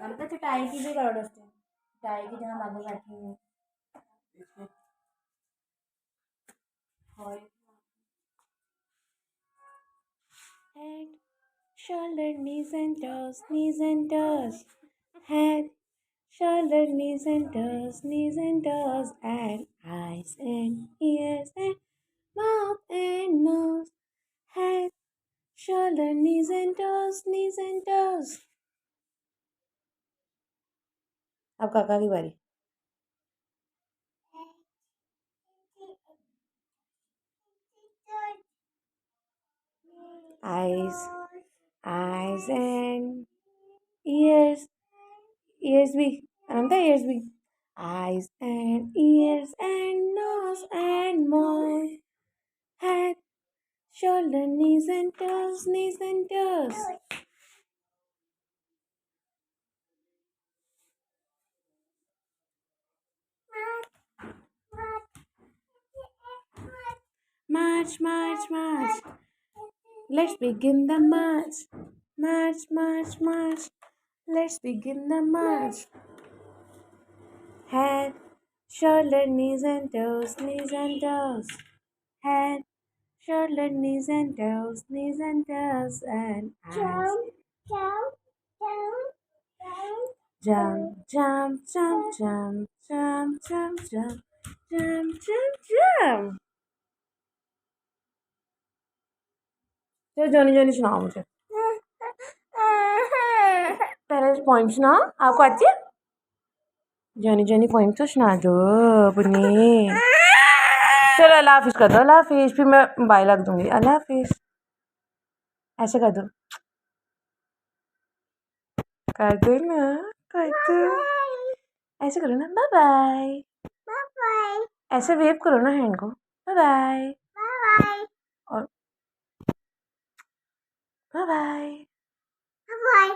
ہم تو چٹائی کی بھی کرو ڈسٹینگ، چٹائی کی جہاں بابا بیٹھے ہوئے head, shoulder, knees and toes, knees and toes. Head, shoulder, knees and toes, knees and toes, and eyes and ears and mouth and nose. Head, shoulder, knees and toes, knees and toes. اب کاکا کی باری. Eyes and ears. Ears भी Anamta, ears भी. Eyes and ears and nose and mouth. Head, shoulder, knees and toes, knees and toes. March, march, march. Let's begin the march. March, march, march. Let's begin the march. Head, shoulder, knees and toes, knees and toes. Head, shoulder, knees and toes, knees and toes, and eyes. Jump, jump, jump, jump, jump, jump, jump, jump, jump, jump. چلو جونی جونی سناؤ مجھے پہلے point سنا. آپ کو آتی ہے جونی جونی point تو سنا دو اپنی. چلو اللہ حافظ کر دو. اللہ حافظ. پھر میں بائے لگ دوں گی. اللہ حافظ. ایسے کر دو. کر دو نا. کر دو. ایسے کرو نا. Bye bye. ایسے ویو کرو نا ہینڈ کو. Bye bye. اور بائے بائے.